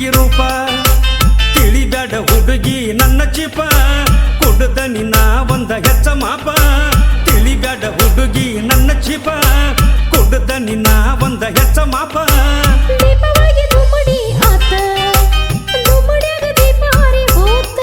ಈಕಿ ರೂಪ ತಿಳಿಬ್ಯಾಡ ಹುಡುಗಿ ನನ್ನ ಚಿಪ ಕುಡ್ದ ನಿನ್ನ ಒಂದ ಹೆಚ್ಚ ಮಾಪ ತಿಳಿಬ್ಯಾಡ ಹುಡುಗಿ ನನ್ನ ಚಿಪ ಕುಡ್ದ ನಿನ್ನ ಒಂದ ಹೆಚ್ಚ ಮಾಪ ದೀಪವಾಗಿ ದುಮ್ಮಡಿ ಆತ ದುಮ್ಮಡ್ಯಾಗ ದೀಪ ಹಾರಿ ಹೋತ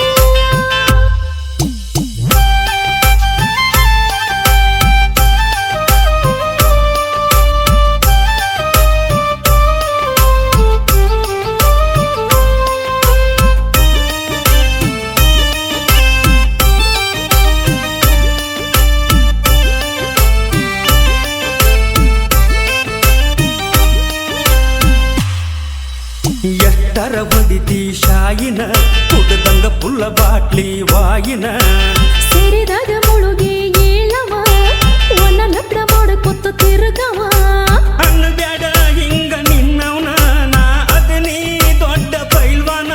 ಎಷ್ಟರ ಹೊಡಿತಿ ಶಾಯಿನ ಕುಡ್ದಂಗ ಪುಲ್ಲ ಬಾಟ್ಲಿ ವಾಯಿನ ಸೇರಿದಾಗ ಮುಳುಗಿ ಏಳವ ಒನ್ನ ಲಗ್ನ ಮಾಡಕೊತ್ತ ತಿರುಗವ ಅನ್ಬ್ಯಾಡ ಹಿಂಗ ನಿನ್ನವನ ನಾ ಅದನಿ ದೊಡ್ಡ ಪೈಲ್ವಾನ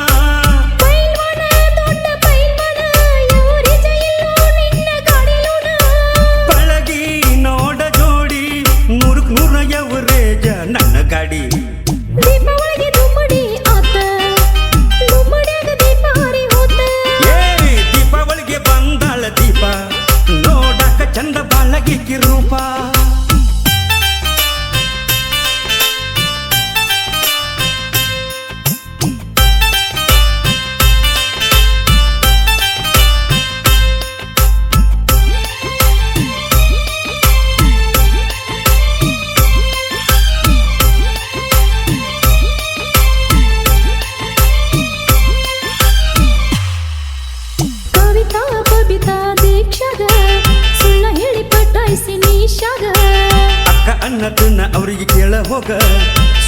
ಪೈಲ್ವಾನ ದೊಡ್ಡ ಪೈಲ್ವಾನ ಇವರಿಜ ಇಲ್ಲೋ ನಿನ್ನ ಗಾಡಿಲೋನ ಪಳಗಿ ನೋಡ ಜೋಡಿ ನೂರಕ್ ನೂರ ಎವರೇಜ ನನ್ನ ಗಾಡಿ ದೀಪ ಒಳಗೆ ದುಮ್ಮಡಿ ಆತ ದುಮ್ಮಡ್ಯಾಗ ದೀಪ ಹಾರಿ ಹೋತ ಏ ದೀಪಾವಳಿಗೆ ಬಂದಾಳ ದೀಪ ನೋಡಕ ಚಂದ ಬಾಳಗಿಕ್ಕಿ ರೂಪ ಕವಿತಾ ಬಬಿತಾ ದೀಕ್ಷಾಗ ಸುಳ್ಳ ಹೇಳಿ ಪಟಾಯಿಸಿ ನೀಶಾಗ ಅಕ್ಕ ಅನ್ನತನ ಅವ್ರಿಗೆ ಕೇಳ ಹೋಗ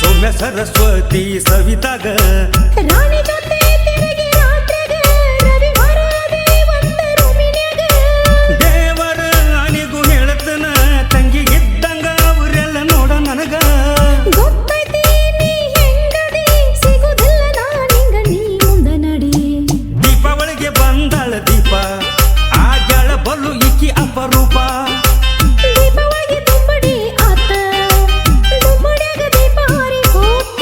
ಸೌಮ್ಯ ಸರಸ್ವತಿ ಸವಿತಾಗ ರಾಣಿ ಜೊತೆ ತಿರುಗಿ ರಾತ್ರಿಗ ರವಿವಾರ ದೇವಂತ ರೂಮಿನ್ಯಾಗ ದೇವರ ಅನಿಗೂ ಹೇಳತನ ತಂಗಿ ಇದ್ದಂಗ ಅವರೆಲ್ಲ ನೋಡ ನನಗ ಗೊತ್ತೈತಿ ನೀ ಹೆಂಗದಿ ಸಿಗುದಿಲ್ಲ ನಾನಿಂಗ ನೀ ಮುಂದ ನಡಿ ದೀಪಾವಳಿಗೆ ಬಂದಾಳ ದೀಪ ಆಗ್ಯಾಳ ಬಲ್ಲು ಇಕ್ಕಿ ಅಪರೂಪ ದೀಪವಾಗಿ ದುಮ್ಮಡಿ ಆತ ದುಮ್ಮಡ್ಯಾಗ ದೀಪ ಹಾರಿ ಹೋತ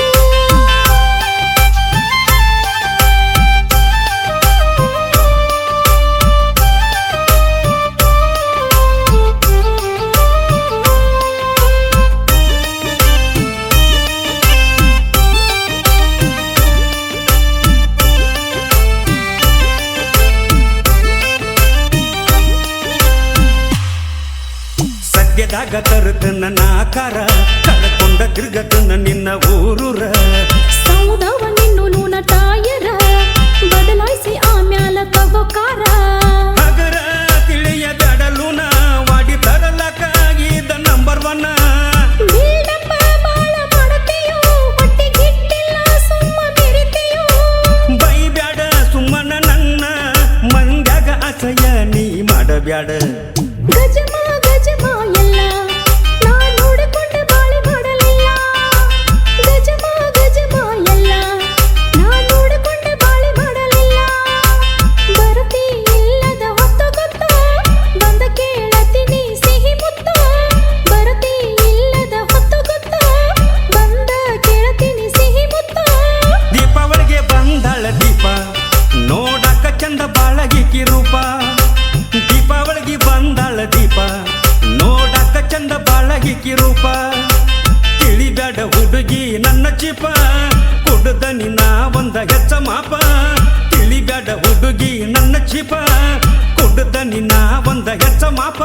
ಸದ್ಯದಾಗ ತರುತ್ತನ ನಾಕಾರ ಕಳ್ಕೊಂಡ ತಿರ್ಗತನ ನಿನ್ನ ಊರೂರ ಸೌದವ ನಿನ್ನು ನೂನ ಟಾಯರ ಬದಲಾಯಿಸಿ ಆಮ್ಯಾಲ ತಗೋಕಾರ ಹಗರ ತಿಳಿಯ ಬ್ಯಾಡಲೂನ ವಾಡಿ ತರಲಕ್ಕಾಗಿದ್ದ ನಂಬರ್ ಒನ್ ಬೀಳಪ್ಪ ಬಾಳ ಮಾಡತೆಯೋ ಹೊಟ್ಟೆಗಿಟ್ಟಿಲ್ಲ ಸುಮ್ಮ ಬೆರಿತೆಯೋ ಬೈ ಬ್ಯಾಡ ಸುಮ್ಮನ ನನ್ನ ಮಂಗ್ಯಾಗ ಅಸಹ್ಯ ನೀ ಮಾಡಬ್ಯಾಡ ಗಜಮ ಗಜಮ ಎಲ್ಲ ನಾ ನೋಡಿಕೊಂಡು ಬಾಳೆ ಮಾಡಲಿಲ್ಲ ಗಜಮ ಗಜಮ ಎಲ್ಲ ನಾ ನೋಡಿಕೊಂಡು ಬಾಳೆ ಮಾಡಲಿಲ್ಲ ಬರತಿ ಇಲ್ಲದ ಹೊತ್ತ ಗೊತ್ತ ಬಂದ ಕೇಳತೀನಿ ಸಿಹಿ ಮುತ್ತ ಬರತಿ ಇಲ್ಲದ ಹೊತ್ತ ಗೊತ್ತ ಬಂದ ಕೇಳತೀನಿ ಸಿಹಿ ಮುತ್ತ ದೀಪಾವಳಿಗೆ ಬಂದಾಳ ದೀಪ ನೋಡಕ ಚಂದ ಬಾಳಗಿಕ್ಕಿ ರೂಪ ದೀಪಾವಳಿಗೆ ಬಂದಾಳ ದೀಪ ನೋಡಕ ಚಂದ ಬಾಳಗಿಕ್ಕಿ ರೂಪ ತಿಳಿಬ್ಯಾಡ ಹುಡುಗಿ ನನ್ನ ಚಿಪ ಕುಡ್ದ ನಿನ್ನ ಒಂದ ಹೆಚ್ಚ ಮಾಪ ತಿಳಿಬ್ಯಾಡ ಹುಡುಗಿ ನನ್ನ ಚಿಪ ಕುಡ್ದ ನಿನ್ನ ಒಂದ ಹೆಚ್ಚ ಮಾಪ